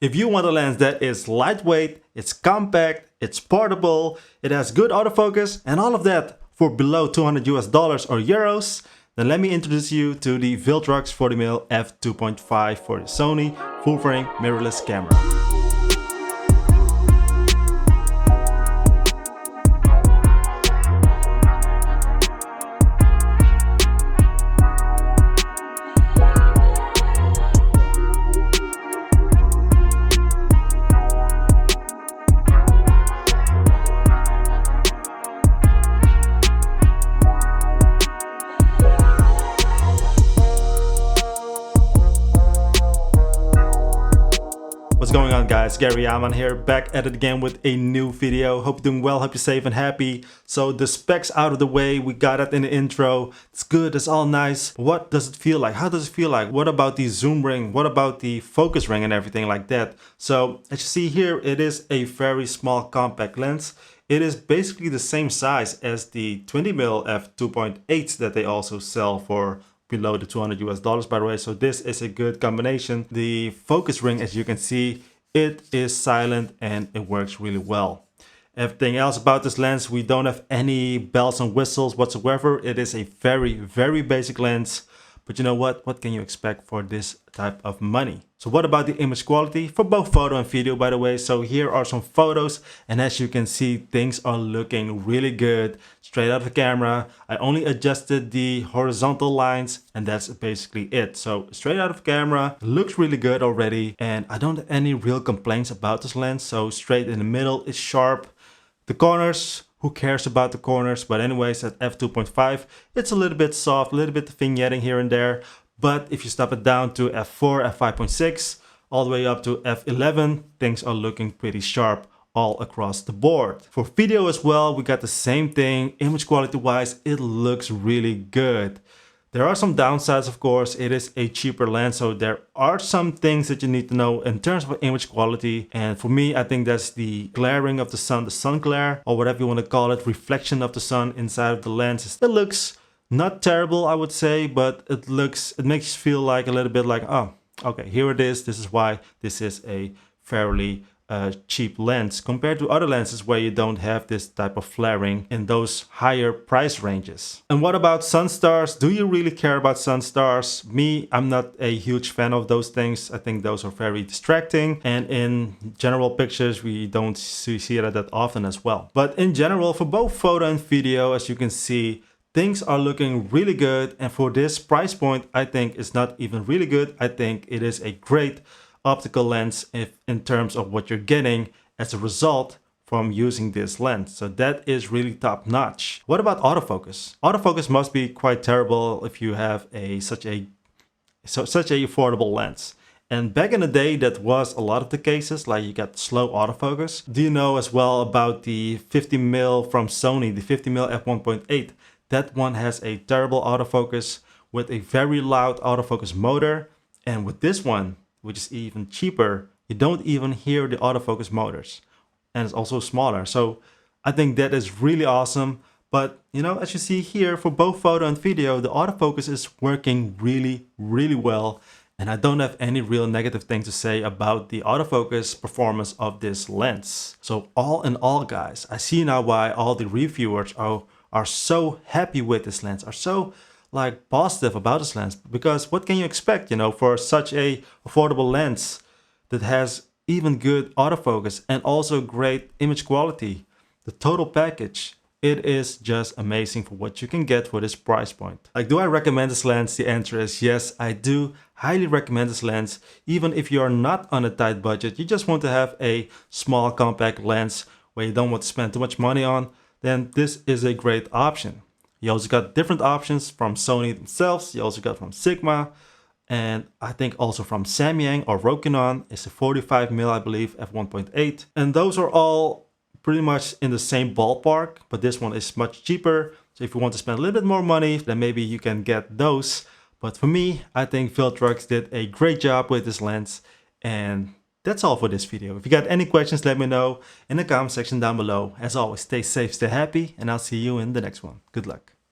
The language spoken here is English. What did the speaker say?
If you want a lens that is lightweight, it's compact, it's portable, it has good autofocus and all of that for below $200 or euros, then let me introduce you to the Viltrox 40mm f2.5 for the Sony full-frame mirrorless camera. What's going on, guys? Gary Jahman here, back at it again with a new video. Hope you're doing well, hope you're safe and happy. So the specs out of the way, we got it in the intro. It's good, it's all nice. What does it feel like? How does it feel like? What about the zoom ring? What about the focus ring and everything like that? So as you see here, it is a very small compact lens. It is basically the same size as the 20mm f2.8 that they also sell for below the $200 by the way. So this is a good combination. The focus ring, as you can see, it is silent and it works really well. Everything else about this lens, we don't have any bells and whistles whatsoever. It is a very basic lens. But you know what can you expect for this type of money? So what about the image quality for both photo and video, by the way? So here are some photos, and as you can see, things are looking really good straight out of the camera. I only adjusted the horizontal lines and that's basically it. So straight out of camera, looks really good already, and I don't have any real complaints about this lens. So straight in the middle is sharp. The corners, who cares about the corners? But anyways, at f2.5, it's a little bit soft, a little bit of vignetting here and there. But if you stop it down to f4, f5.6, all the way up to f11, things are looking pretty sharp all across the board. For video as well, we got the same thing. Image quality wise, it looks really good. There are some downsides, of course. It is a cheaper lens, so there are some things that you need to know in terms of image quality. And for me, I think that's the glaring of the sun glare, or whatever you want to call it, reflection of the sun inside of the lens. It looks not terrible, I would say, but it makes you feel like a little bit like, oh, okay, here it is. This is why this is a fairly cheap lens compared to other lenses where you don't have this type of flaring in those higher price ranges. And what about sun stars? Do you really care about sun stars? Me, I'm not a huge fan of those things. I think those are very distracting, and in general pictures we don't see it that often as well. But in general, for both photo and video, as you can see, things are looking really good, and for this price point, I think it's not even really good. I think it is a great optical lens in terms of what you're getting as a result from using this lens. So that is really top notch. What about autofocus? Autofocus must be quite terrible if you have such a affordable lens. And back in the day, that was a lot of the cases, like you got slow autofocus. Do you know as well about the 50mm from Sony, the 50mm f1.8? That one has a terrible autofocus with a very loud autofocus motor. And with this one, which is even cheaper, you don't even hear the autofocus motors, and it's also smaller. So I think that is really awesome. But you know, as you see here, for both photo and video, the autofocus is working really well, and I don't have any real negative things to say about the autofocus performance of this lens. So all in all, guys, I see now why all the reviewers are so happy with this lens, are so like positive about this lens, because what can you expect, you know, for such a affordable lens that has even good autofocus and also great image quality? The total package, it is just amazing for what you can get for this price point. Like, do I recommend this lens? The answer is yes, I do highly recommend this lens. Even if you are not on a tight budget, you just want to have a small compact lens where you don't want to spend too much money on, then this is a great option. You also got different options from Sony themselves. You also got from Sigma, and I think also from Samyang or Rokinon. It's a 45mm, I believe, f1.8. And those are all pretty much in the same ballpark, but this one is much cheaper. So if you want to spend a little bit more money, then maybe you can get those. But for me, I think Viltrox did a great job with this lens. And that's all for this video. If you got any questions, let me know in the comment section down below. As always, stay safe, stay happy, and I'll see you in the next one. Good luck.